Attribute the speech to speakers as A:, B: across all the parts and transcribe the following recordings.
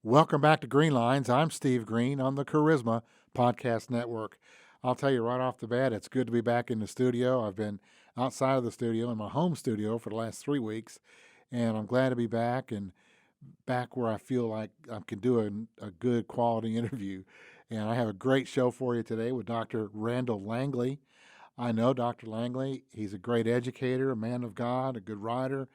A: Welcome back to Greenelines. I'm Steve Green on the Charisma Podcast Network. I'll tell you right off the bat, it's good to be back in the studio. I've been outside of the studio in my home studio for the last 3 weeks, and I'm glad to be back and back where I feel like I can do a good quality interview. And I have a great show for you today with Dr. Randal Langley. I know Dr. Langley. He's a great educator, a man of God, a good writer,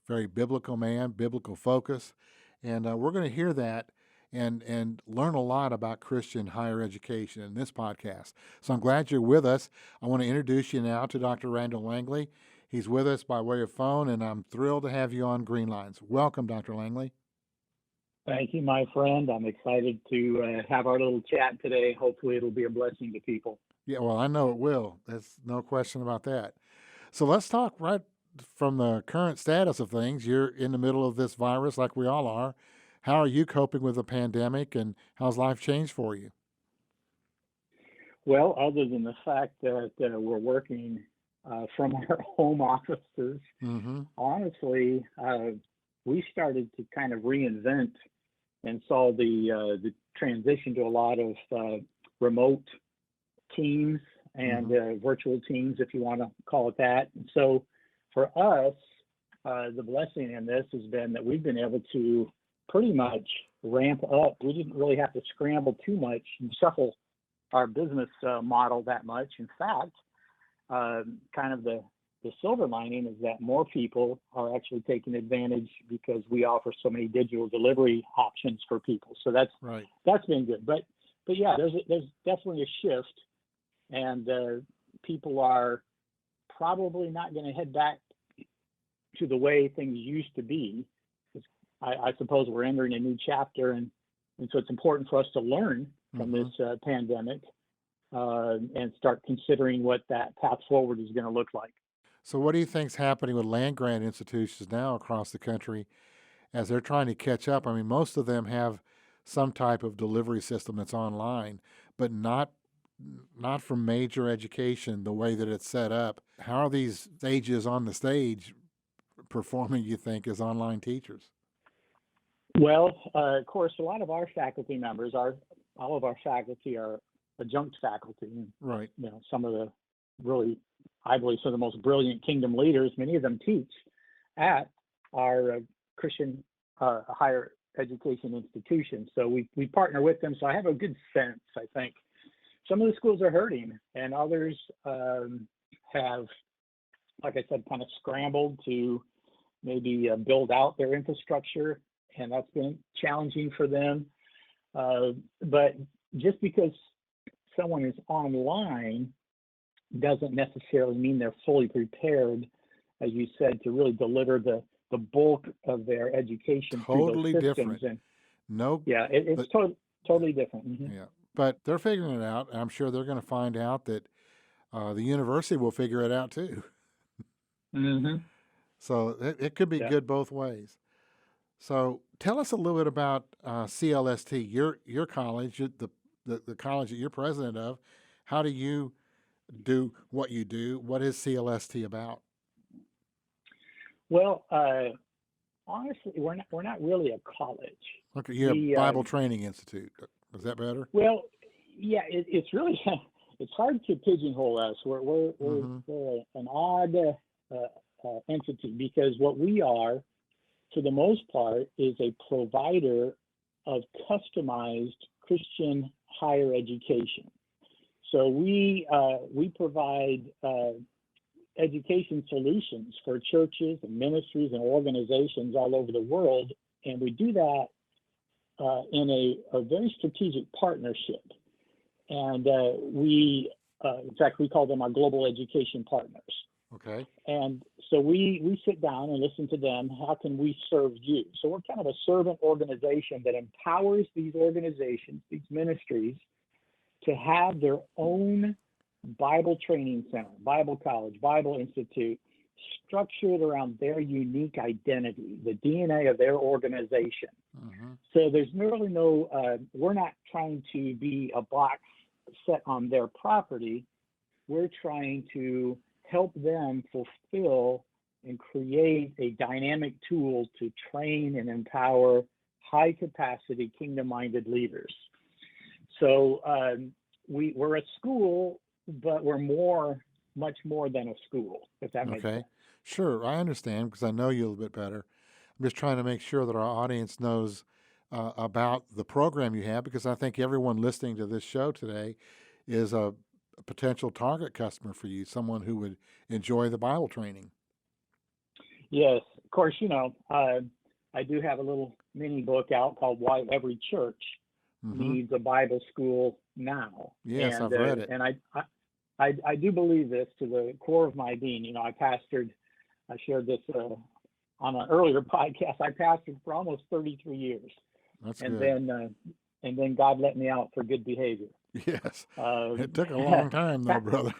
A: very biblical man, biblical focus. And we're going to hear that and learn a lot about Christian higher education in this podcast. So I'm glad you're with us. I want to introduce you now to Dr. Randal Langley. He's with us by way of phone, and I'm thrilled to have you on Greenelines. Welcome, Dr. Langley.
B: Thank you, my friend. I'm excited to have our little chat today. Hopefully it'll be a blessing to people.
A: Yeah, well, I know it will. There's no question about that. So let's talk right from the current status of things. You're in the middle of this virus like we all are. How are you coping with the pandemic, and how's life changed for you?
B: Well, other than the fact that we're working from our home offices,
A: Mm-hmm.
B: honestly, we started to kind of reinvent and saw the transition to a lot of remote teams and virtual teams, if you want to call it that. And so for us, the blessing in this has been that we've been able to pretty much ramp up. We didn't really have to scramble too much and shuffle our business model that much. In fact, kind of the silver lining is that more people are actually taking advantage because we offer so many digital delivery options for people. So that's been good. But yeah, there's definitely a shift, and people are probably not going to head back to the way things used to be. I suppose we're entering a new chapter, and so it's important for us to learn from this pandemic and start considering what that path forward is going to look like.
A: So, what do you think's happening with land grant institutions now across the country as they're trying to catch up? I mean, most of them have some type of delivery system that's online, but not for major education the way that it's set up. How are these stages on the stage performing, you think, as online teachers?
B: Well, of course, a lot of our faculty members all of our faculty are adjunct faculty. And,
A: Right.
B: some of the really, I believe, some of the most brilliant kingdom leaders, many of them teach at our Christian higher education institutions. So we partner with them. So I have a good sense, I think. Some of the schools are hurting, and others have, like I said, kind of scrambled to maybe build out their infrastructure, and that's been challenging for them. But just because someone is online doesn't necessarily mean they're fully prepared, as you said, to really deliver the bulk of their education
A: Totally
B: through those systems.
A: different.
B: It's totally different. Mm-hmm.
A: Yeah, but they're figuring it out. And I'm sure they're going to find out that the university will figure it out too.
B: Mm-hmm.
A: So it could be good both ways. So tell us a little bit about CLST, your college, the college that you're president of. How do you do what you do? What is CLST about?
B: Well, honestly, we're not really a college.
A: Okay, you have Bible Training Institute. Is that better?
B: Well, yeah, it's really it's hard to pigeonhole us. We're an odd entity, because what we are, for the most part, is a provider of customized Christian higher education. So we provide education solutions for churches and ministries and organizations all over the world, and we do that in a very strategic partnership. And in fact, we call them our global education partners.
A: Okay.
B: And so we sit down and listen to them. How can we serve you? So we're kind of a servant organization that empowers these organizations, these ministries, to have their own Bible training center, Bible college, Bible institute, structured around their unique identity, the DNA of their organization. So there's really we're not trying to be a box set on their property. We're trying to help them fulfill and create a dynamic tool to train and empower high capacity, kingdom minded leaders. So we're a school, but we're much more than a school, if that makes
A: Okay.
B: sense.
A: Sure, I understand because I know you a little bit better. I'm just trying to make sure that our audience knows about the program you have because I think everyone listening to this show today is a potential target customer for you, someone who would enjoy the Bible training.
B: Yes, of course, I do have a little mini book out called Why Every Church
A: Mm-hmm.
B: Needs a Bible School Now.
A: Yes, I've read it.
B: And I do believe this to the core of my being. I shared this on an earlier podcast. I pastored for almost 33 years.
A: That's
B: and
A: good.
B: then God let me out for good behavior.
A: Yes.
B: Um,
A: It took a long time, though, brother.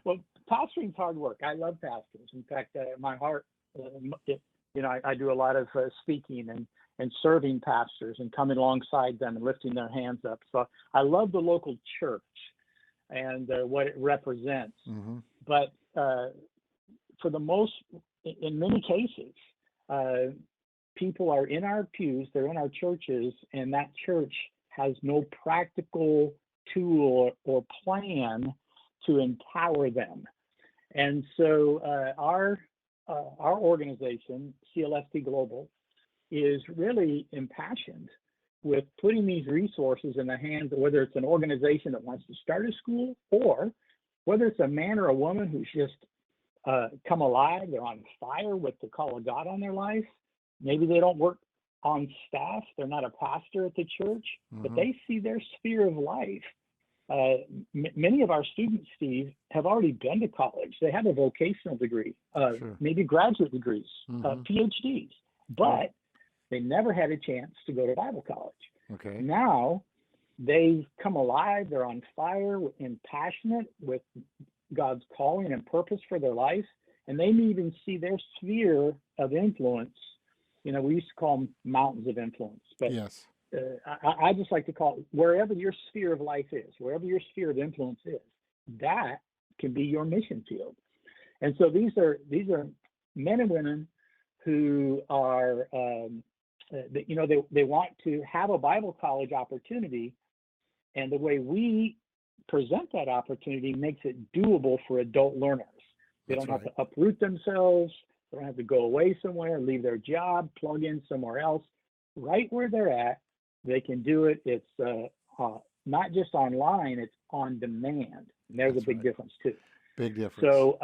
B: well, pastoring's hard work. I love pastors. In fact, my heart, I do a lot of speaking and serving pastors and coming alongside them and lifting their hands up. So I love the local church and what it represents.
A: Mm-hmm.
B: But in many cases, people are in our pews, they're in our churches, and that church has no practical tool or plan to empower them. And so our organization, CLST Global, is really impassioned with putting these resources in the hands of whether it's an organization that wants to start a school or whether it's a man or a woman who's just come alive, they're on fire with the call of God on their life. Maybe they don't work on staff, they're not a pastor at the church,
A: Mm-hmm.
B: but they see their sphere of life. Many of our students, Steve, have already been to college. They have a vocational degree,
A: Sure.
B: maybe graduate degrees,
A: Mm-hmm.
B: PhDs, but they never had a chance to go to Bible college.
A: Okay.
B: Now they've come alive, they're on fire and passionate with God's calling and purpose for their life, and they may even see their sphere of influence. We used to call them mountains of influence, but
A: Yes.
B: I just like to call it wherever your sphere of life is, wherever your sphere of influence is, that can be your mission field. And so these are men and women who are, they want to have a Bible college opportunity, and the way we present that opportunity makes it doable for adult learners. They
A: That's
B: don't have
A: right.
B: to uproot themselves. They don't have to go away somewhere, leave their job, plug in somewhere else. Right where they're at, they can do it. It's not just online, it's on demand. And there's
A: That's
B: a big
A: right.
B: difference too.
A: Big difference.
B: So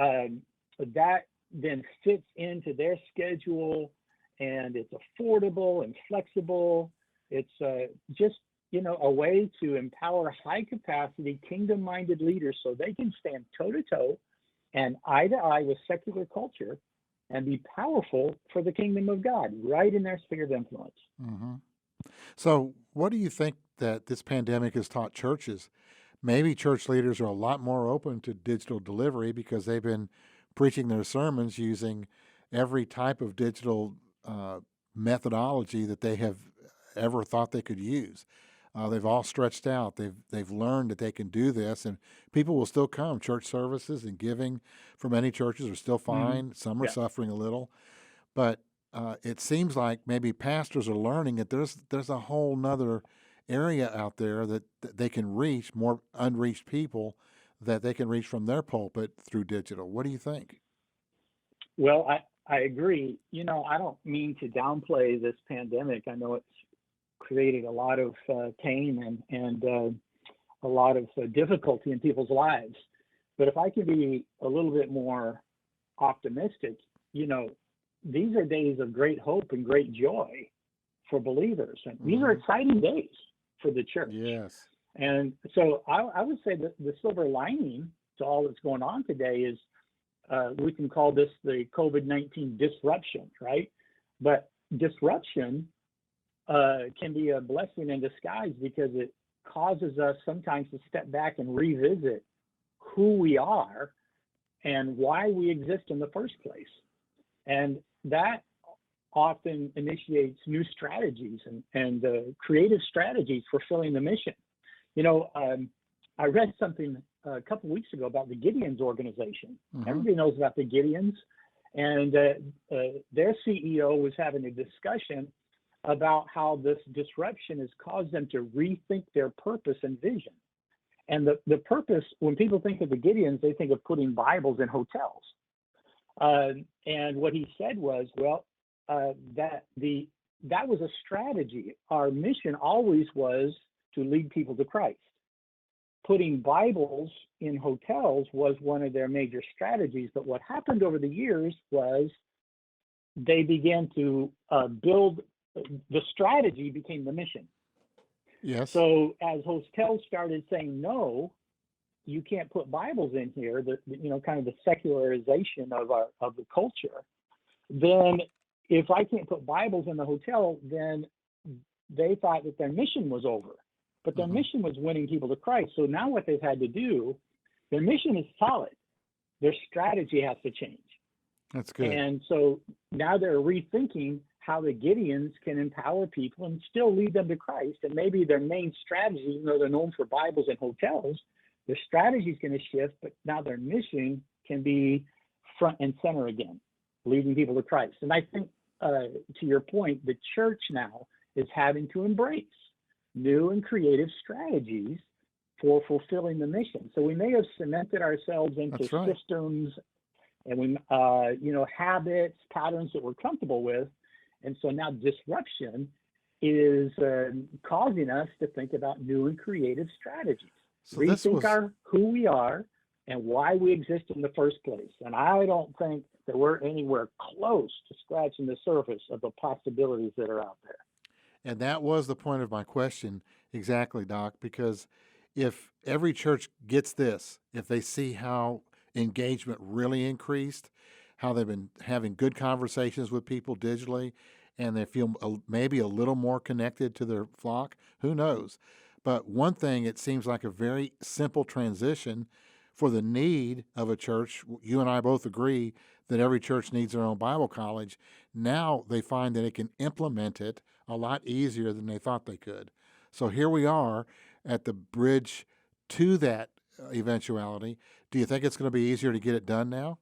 B: that then fits into their schedule, and it's affordable and flexible. It's just a way to empower high capacity, kingdom minded leaders so they can stand toe to toe and eye to eye with secular culture and be powerful for the kingdom of God right in their sphere of influence.
A: Mm-hmm. So, what do you think that this pandemic has taught churches? Maybe church leaders are a lot more open to digital delivery because they've been preaching their sermons using every type of digital methodology that they have ever thought they could use. They've all stretched out. They've learned that they can do this, and people will still come. Church services and giving for many churches are still fine. Some are
B: Yeah.
A: suffering a little, but it seems like maybe pastors are learning that there's a whole nother area out there that they can reach, more unreached people that they can reach from their pulpit through digital. What do you think?
B: Well, I agree. I don't mean to downplay this pandemic. I know it's created a lot of pain and a lot of difficulty in people's lives. But if I can be a little bit more optimistic, these are days of great hope and great joy for believers. And these are exciting days for the church.
A: Yes.
B: And so I would say that the silver lining to all that's going on today is we can call this the COVID-19 disruption, right? But disruption can be a blessing in disguise because it causes us sometimes to step back and revisit who we are and why we exist in the first place. And that often initiates new strategies and creative strategies for fulfilling the mission. I read something a couple weeks ago about the Gideons organization. Everybody knows about the Gideons, and their CEO was having a discussion about how this disruption has caused them to rethink their purpose and vision. And the purpose, when people think of the Gideons, they think of putting Bibles in hotels. And what he said was, well, that was a strategy. Our mission always was to lead people to Christ. Putting Bibles in hotels was one of their major strategies. But what happened over the years was they began to build, the strategy became the mission.
A: Yes.
B: So as hotels started saying, no, you can't put Bibles in here, kind of the secularization of the culture, then if I can't put Bibles in the hotel, then they thought that their mission was over. But their mission was winning people to Christ. So now what they've had to do, their mission is solid. Their strategy has to change.
A: That's good.
B: And so now they're rethinking how the Gideons can empower people and still lead them to Christ. And maybe their main strategy, even though they're known for Bibles and hotels, their strategy is going to shift, but now their mission can be front and center again, leading people to Christ. And I think, to your point, the church now is having to embrace new and creative strategies for fulfilling the mission. So we may have cemented ourselves into systems and we, habits, patterns that we're comfortable with. And so now disruption is causing us to think about new and creative strategies.
A: So
B: Rethink who we are and why we exist in the first place. And I don't think that we're anywhere close to scratching the surface of the possibilities that are out there.
A: And that was the point of my question, exactly, Doc, because if every church gets this, if they see how engagement really increased, how they've been having good conversations with people digitally, and they feel maybe a little more connected to their flock, who knows? But one thing, it seems like a very simple transition for the need of a church. You and I both agree that every church needs their own Bible college. Now they find that it can implement it a lot easier than they thought they could. So here we are at the bridge to that eventuality. Do you think it's going to be easier to get it done now?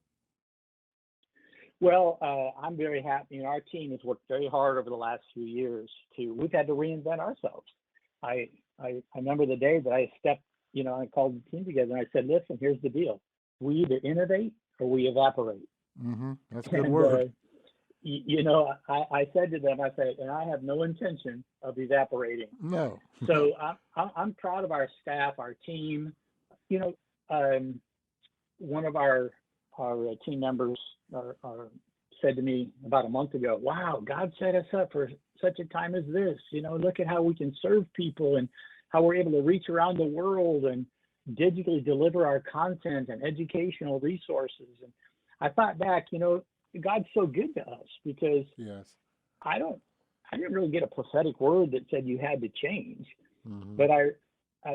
B: Well, I'm very happy. Our team has worked very hard over the last few years we've had to reinvent ourselves. I remember the day that I stepped, I called the team together and I said, listen, here's the deal. We either innovate or we evaporate.
A: That's a good word.
B: I said to them, and I have no intention of evaporating.
A: No.
B: So I'm proud of our staff, our team. One of our team members said to me about a month ago, wow, God set us up for such a time as this. Look at how we can serve people and how we're able to reach around the world and digitally deliver our content and educational resources. And I thought back, God's so good to us because I didn't really get a prophetic word that said you had to change. But I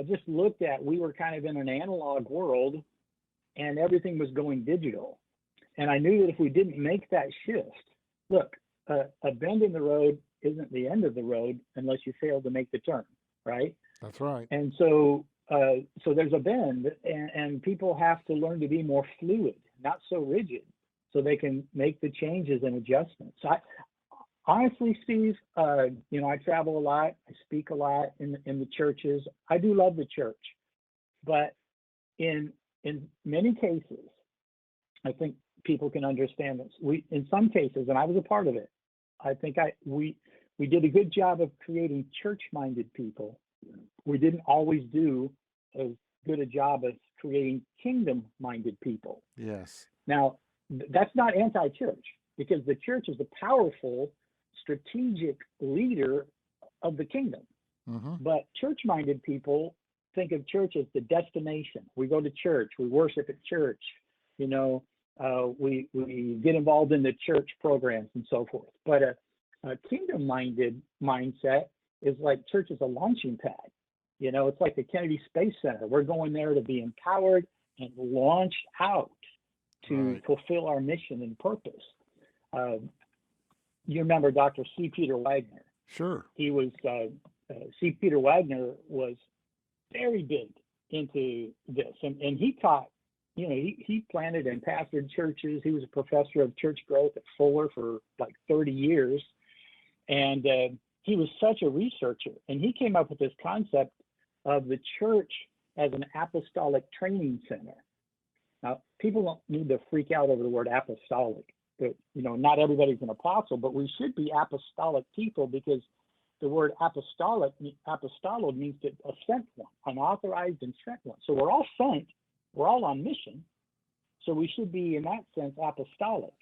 B: just looked at, we were kind of in an analog world and everything was going digital. And I knew that if we didn't make that shift, look, a bend in the road isn't the end of the road unless you fail to make the turn, right?
A: That's right.
B: And so there's a bend, and people have to learn to be more fluid, not so rigid, so they can make the changes and adjustments. Honestly, Steve, I travel a lot, I speak a lot in the churches. I do love the church, but in many cases, I think people can understand this. In some cases, and I was a part of it, I think we did a good job of creating church-minded people. We didn't always do as good a job as creating kingdom-minded people.
A: Yes.
B: Now, that's not anti-church, because the church is a powerful, strategic leader of the kingdom. But church-minded people think of church as the destination. We go to church, we worship at church, we get involved in the church programs and so forth. But a kingdom-minded mindset is like church is a launching pad. It's like the Kennedy Space Center. We're going there to be empowered and launched out to fulfill our mission and purpose. You remember Dr. C. Peter Wagner?
A: Sure.
B: He was, C. Peter Wagner was very big into this. And he taught, he planted and pastored churches. He was a professor of church growth at Fuller for like 30 years. And he was such a researcher, and he came up with this concept of the church as an apostolic training center. Now, people don't need to freak out over the word apostolic. But, not everybody's an apostle, but we should be apostolic people, because the word apostolo means to a sent one, an authorized and sent one. So we're all sent, we're all on mission. So we should be, in that sense, apostolic.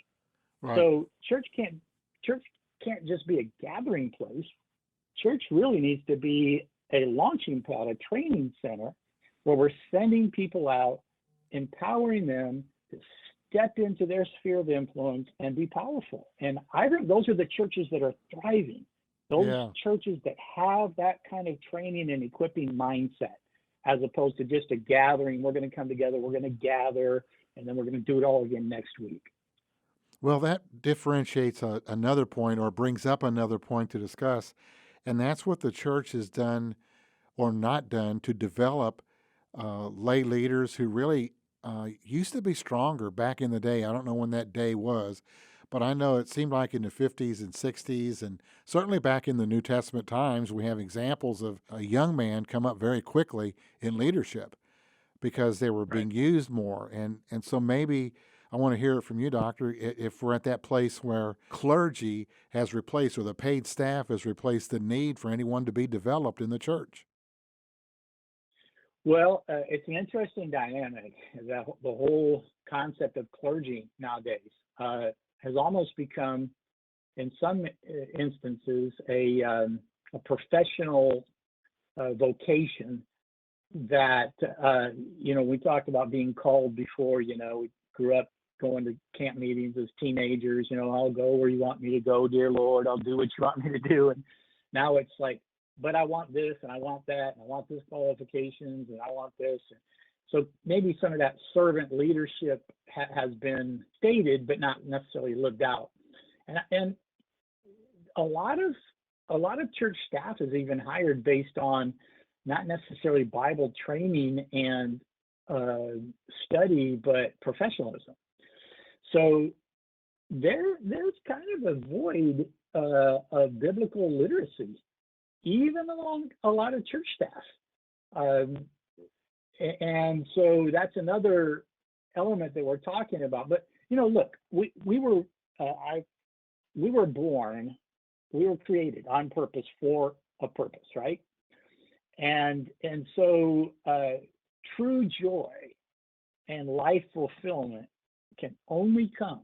A: Right.
B: So church can't just be a gathering place. Church really needs to be a launching pad, a training center, where we're sending people out, empowering them to step into their sphere of influence and be powerful. And I think those are the churches that are thriving. Those churches that have that kind of training and equipping mindset, as opposed to just a gathering. We're going to come together, we're going to gather, and then we're going to do it all again next week.
A: Well, that differentiates another point, or brings up another point to discuss, and that's what the church has done or not done to develop lay leaders who really used to be stronger back in the day. I don't know when that day was, but I know it seemed like in the 50s and 60s, and certainly back in the New Testament times, we have examples of a young man come up very quickly in leadership because they were being used more. And so maybe I want to hear it from you, Doctor, if we're at that place where clergy has replaced, or the paid staff has replaced, the need for anyone to be developed in the church.
B: Well, it's an interesting dynamic. The whole concept of clergy nowadays has almost become, in some instances, a professional vocation that, we talked about being called before. We grew up going to camp meetings as teenagers. I'll go where you want me to go, dear Lord. I'll do what you want me to do. And now it's like, but I want this and I want that and I want this qualifications and I want this. So maybe some of that servant leadership has been stated, but not necessarily lived out. And a lot of church staff is even hired based on not necessarily Bible training and study, but professionalism. So there's kind of a void of biblical literacy, even among a lot of church staff. And so that's another element that we're talking about. But, look, we were born, we were created on purpose for a purpose, right? And so true joy and life fulfillment can only come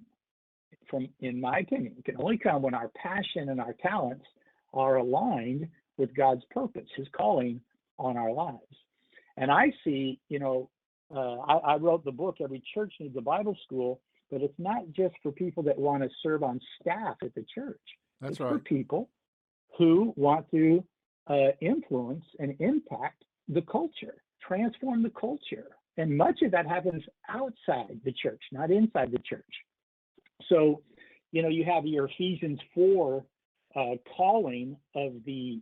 B: in my opinion, can only come when our passion and our talents are aligned with God's purpose, his calling on our lives. And I see, I wrote the book, Every Church Needs a Bible School, but it's not just for people that want to serve on staff at the church.
A: That's
B: it's
A: right.
B: for people who want to influence and impact the culture, transform the culture. And much of that happens outside the church, not inside the church. So, you have your Ephesians 4 calling of the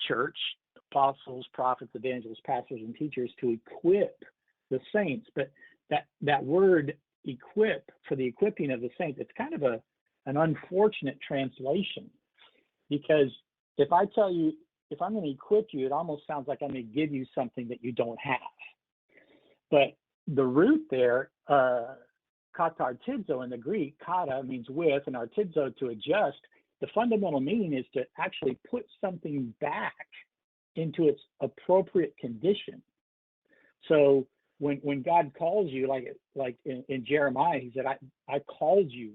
B: church, apostles, prophets, evangelists, pastors, and teachers, to equip the saints. But that word equip, for the equipping of the saints, it's kind of an unfortunate translation, because if I tell you, if I'm going to equip you, it almost sounds like I'm going to give you something that you don't have. But the root there, katartizo in the Greek, kata means with, and artizo to adjust. The fundamental meaning is to actually put something back into its appropriate condition. So when God calls you, like in Jeremiah, he said, I called you.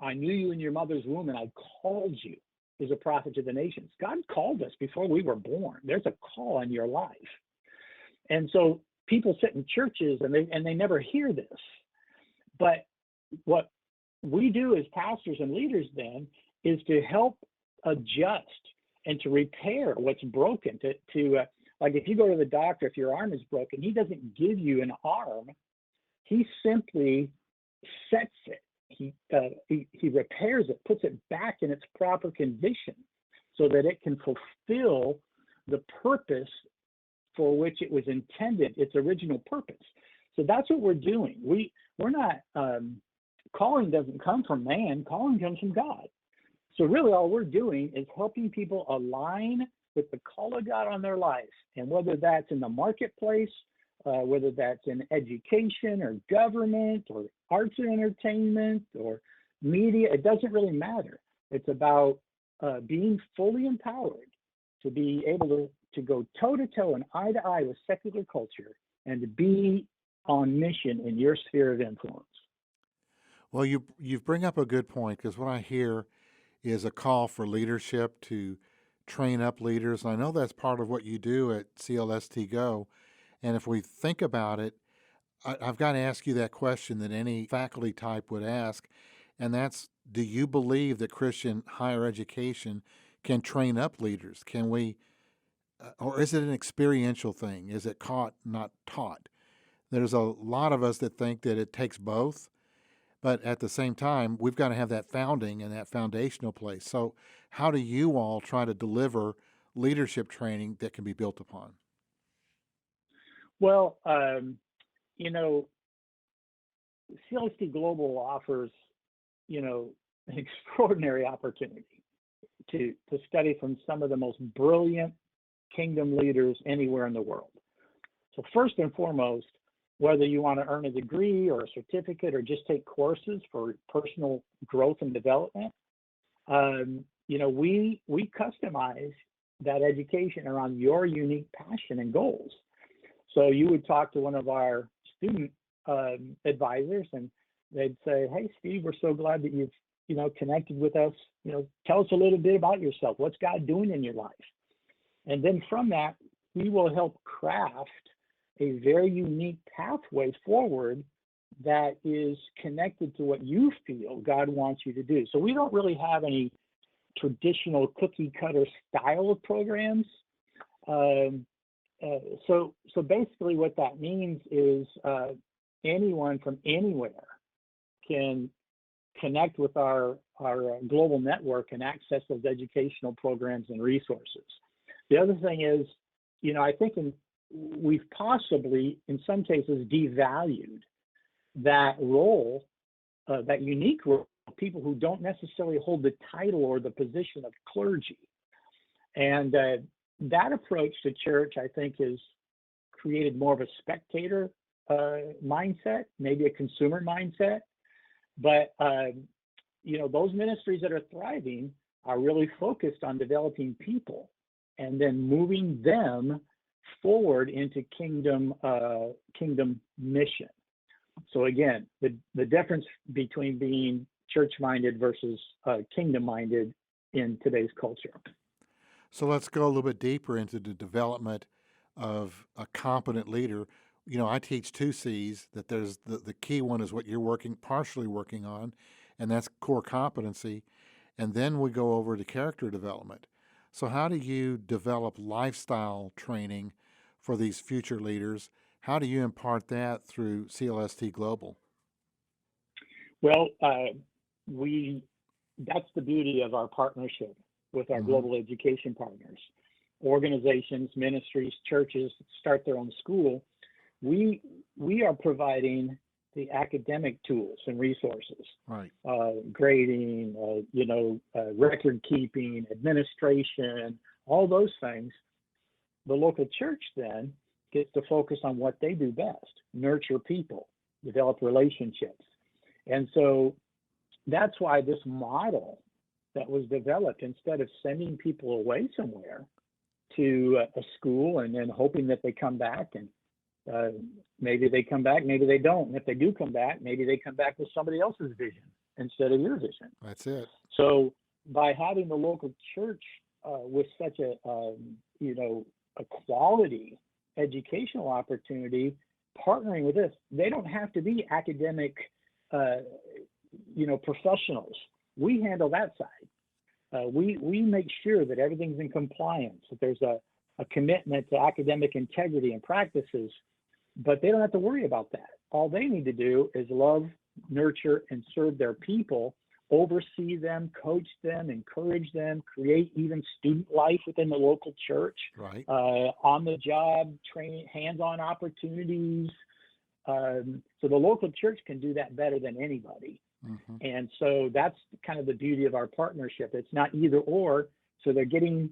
B: I knew you in your mother's womb, and I called you as a prophet to the nations. God called us before we were born. There's a call on your life. And so people sit in churches and they never hear this. But what we do as pastors and leaders then is to help adjust and to repair what's broken, to like if you go to the doctor, if your arm is broken, he doesn't give you an arm. He simply sets it. He repairs it, puts it back in its proper condition so that it can fulfill the purpose for which it was intended, its original purpose. So that's what we're doing. We're not, calling doesn't come from man, calling comes from God. So really all we're doing is helping people align with the call of God on their life. And whether that's in the marketplace, whether that's in education or government or arts and entertainment or media, it doesn't really matter. It's about being fully empowered to be able to go toe to toe and eye to eye with secular culture and to be on mission in your sphere of influence.
A: Well, you bring up a good point, because what I hear is a call for leadership to train up leaders. And I know that's part of what you do at CLST Go. And if we think about it, I've got to ask you that question that any faculty type would ask, and that's, do you believe that Christian higher education can train up leaders? Can we, or is it an experiential thing? Is it caught, not taught? There's a lot of us that think that it takes both, but at the same time, we've got to have that founding and that foundational place. So how do you all try to deliver leadership training that can be built upon?
B: Well, you know, CLST Global offers, you know, an extraordinary opportunity to study from some of the most brilliant kingdom leaders anywhere in the world. So first and foremost, whether you want to earn a degree or a certificate or just take courses for personal growth and development, you know, we customize that education around your unique passion and goals. So you would talk to one of our student advisors, and they'd say, "Hey, Steve, we're so glad that you've, you know, connected with us. You know, tell us a little bit about yourself. What's God doing in your life?" And then from that, we will help craft a very unique pathway forward that is connected to what you feel God wants you to do. So we don't really have any traditional cookie cutter style of programs. So basically what that means is anyone from anywhere can connect with our global network and access those educational programs and resources. The other thing is, you know, I think we've possibly, in some cases, devalued that role, that unique role of people who don't necessarily hold the title or the position of clergy. And that approach to church, I think, has created more of a spectator mindset, maybe a consumer mindset. But, you know, those ministries that are thriving are really focused on developing people and then moving them forward into kingdom mission. So again, the difference between being church-minded versus kingdom-minded in today's culture.
A: So let's go a little bit deeper into the development of a competent leader. You know, I teach 2Cs, that there's the key one is what you're partially working on, and that's core competency. And then we go over to character development. So how do you develop lifestyle training for these future leaders? How do you impart that through CLST Global?
B: Well, that's the beauty of our partnership with our global education partners. Organizations, ministries, churches start their own school. We are providing the academic tools and resources,
A: right?
B: Grading, record keeping, administration, all those things. The local church then gets to focus on what they do best: nurture people, develop relationships. And so that's why this model that was developed, instead of sending people away somewhere to a school and then hoping that they come back, and maybe they come back, maybe they don't. And if they do come back, maybe they come back with somebody else's vision instead of your vision.
A: That's it.
B: So by having the local church with such a quality educational opportunity, partnering with this, they don't have to be academic, professionals. We handle that side. We make sure that everything's in compliance, that there's a commitment to academic integrity and practices, but they don't have to worry about that. All they need to do is love, nurture, and serve their people, oversee them, coach them, encourage them, create even student life within the local church,
A: right?
B: On-the-job training, hands-on opportunities. So the local church can do that better than anybody.
A: Mm-hmm.
B: And so that's kind of the beauty of our partnership. It's not either or. So they're getting,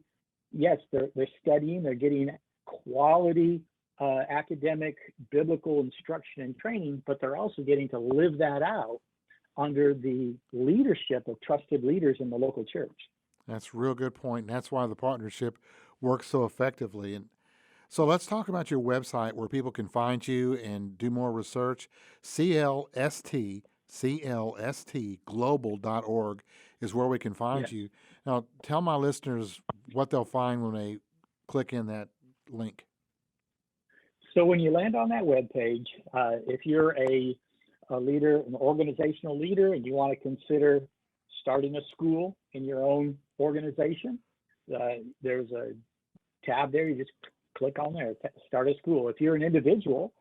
B: yes, they're studying, they're getting quality academic, biblical instruction and training, but they're also getting to live that out under the leadership of trusted leaders in the local church.
A: That's a real good point. And that's why the partnership works so effectively. And so let's talk about your website where people can find you and do more research. CLSTglobal.org is where we can find
B: Yes.
A: you. Now, tell my listeners what they'll find when they click in that link.
B: So when you land on that web page, if you're a leader, an organizational leader, and you want to consider starting a school in your own organization, there's a tab there. You just click on there, start a school. If you're an individual,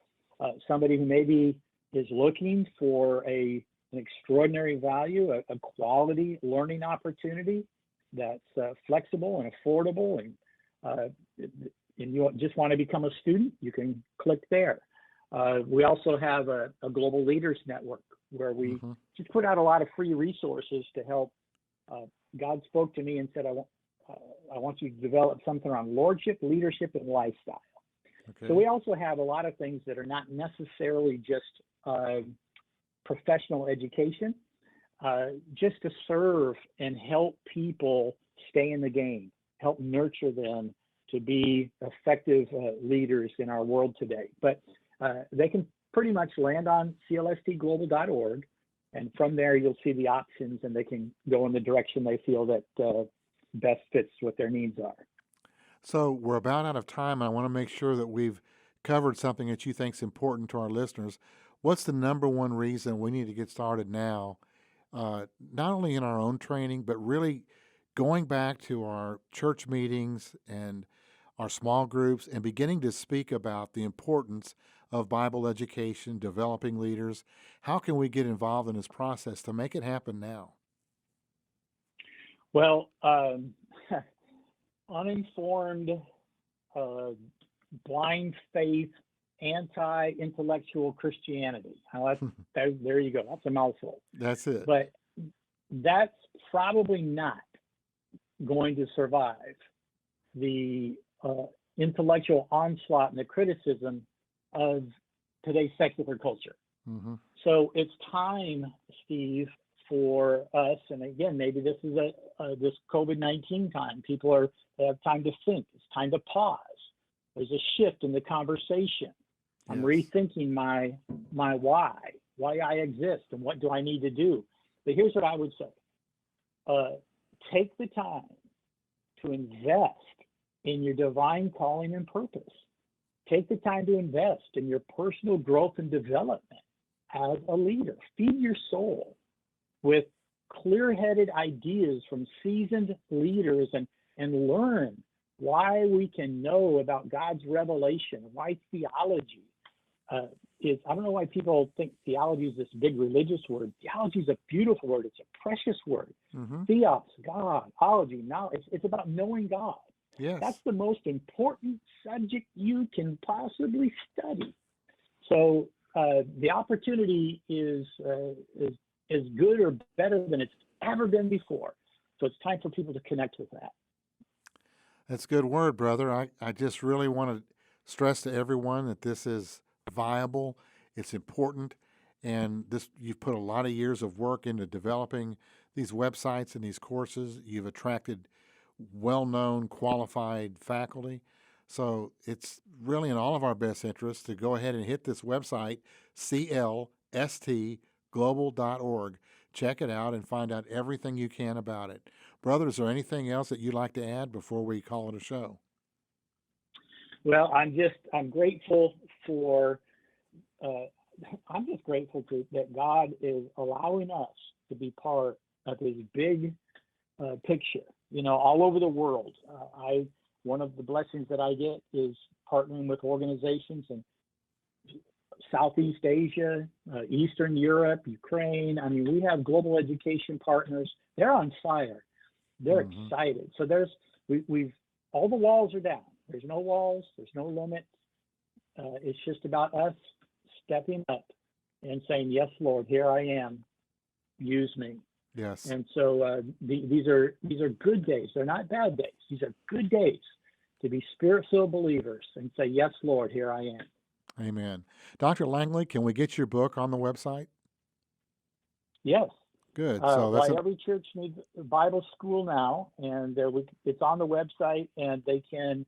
B: somebody who maybe is looking for an extraordinary value, a quality learning opportunity that's flexible and affordable, and you just want to become a student, you can click there. We also have a global leaders network where we
A: Mm-hmm.
B: just put out a lot of free resources to help. God spoke to me and said, I want you to develop something around lordship, leadership, and lifestyle.
A: Okay.
B: So we also have a lot of things that are not necessarily just professional education, just to serve and help people stay in the game, help nurture them to be effective leaders in our world today. But they can pretty much land on clstglobal.org, and from there you'll see the options, and they can go in the direction they feel that best fits what their needs are.
A: So we're about out of time. I want to make sure that we've covered something that you think is important to our listeners. What's the number one reason we need to get started now, not only in our own training, but really going back to our church meetings and our small groups and beginning to speak about the importance of Bible education, developing leaders? How can we get involved in this process to make it happen now?
B: Well, uninformed, blind faith, anti-intellectual Christianity. Now there you go. That's a mouthful.
A: That's it.
B: But that's probably not going to survive the intellectual onslaught and the criticism of today's secular culture.
A: Mm-hmm.
B: So it's time, Steve, for us, and again, maybe this is this COVID-19 time. People they have time to think. It's time to pause. There's a shift in the conversation. I'm rethinking my why I exist, and what do I need to do. But here's what I would say: take the time to invest in your divine calling and purpose. Take the time to invest in your personal growth and development as a leader. Feed your soul with clear-headed ideas from seasoned leaders, and learn why we can know about God's revelation, why theology is. I don't know why people think theology is this big religious word. Theology is a beautiful word. It's a precious word.
A: Mm-hmm.
B: Theos, God, ology, knowledge. It's about knowing God.
A: Yes.
B: That's the most important subject you can possibly study. So the opportunity is good or better than it's ever been before. So it's time for people to connect with that.
A: That's a good word, brother. I just really want to stress to everyone that this is viable, it's important, and you've put a lot of years of work into developing these websites and these courses. You've attracted well-known, qualified faculty. So it's really in all of our best interests to go ahead and hit this website, clstglobal.org. Check it out and find out everything you can about it. Brother, is there anything else that you'd like to add before we call it a show?
B: Well, I'm grateful for, I'm just grateful that God is allowing us to be part of His big picture, all over the world. One of the blessings that I get is partnering with organizations in Southeast Asia, Eastern Europe, Ukraine. I mean, we have global education partners. They're on fire. They're
A: Mm-hmm.
B: excited. So we've all the walls are down. There's no walls. There's no limits. It's just about us stepping up and saying, yes, Lord, here I am. use me.
A: Yes.
B: And so these are good days. They're not bad days. These are good days to be spirit-filled believers and say, yes, Lord, here I am.
A: Amen. Dr. Langley, can we get your book on the website?
B: Yes.
A: Good. So that's
B: Why Every Church Needs a Bible School Now, and it's on the website, and they can,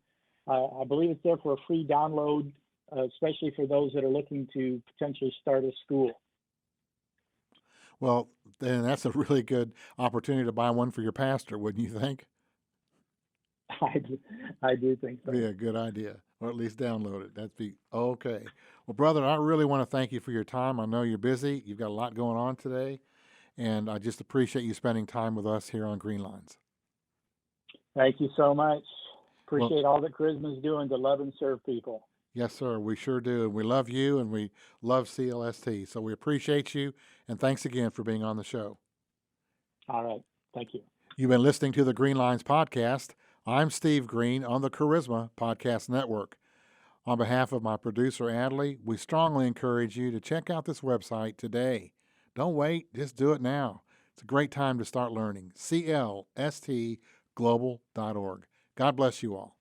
B: I believe it's there for a free download, especially for those that are looking to potentially start a school.
A: well, then that's a really good opportunity to buy one for your pastor, wouldn't you think?
B: I do think so.
A: Be a good idea, or at least download it. That'd be okay. Well, brother, I really want to thank you for your time. I know you're busy. You've got a lot going on today, and I just appreciate you spending time with us here on Greenelines.
B: Thank you so much.
A: Well,
B: Appreciate all that Charisma is doing to love and serve people.
A: yes, sir. We sure do. And we love you and we love CLST. So we appreciate you. And thanks again for being on the show.
B: All right. Thank you.
A: You've been listening to the Greenelines podcast. I'm Steve Green on the Charisma Podcast Network. On behalf of my producer, Adley, we strongly encourage you to check out this website today. Don't wait. Just do it now. It's a great time to start learning. CLSTglobal.org. God bless you all.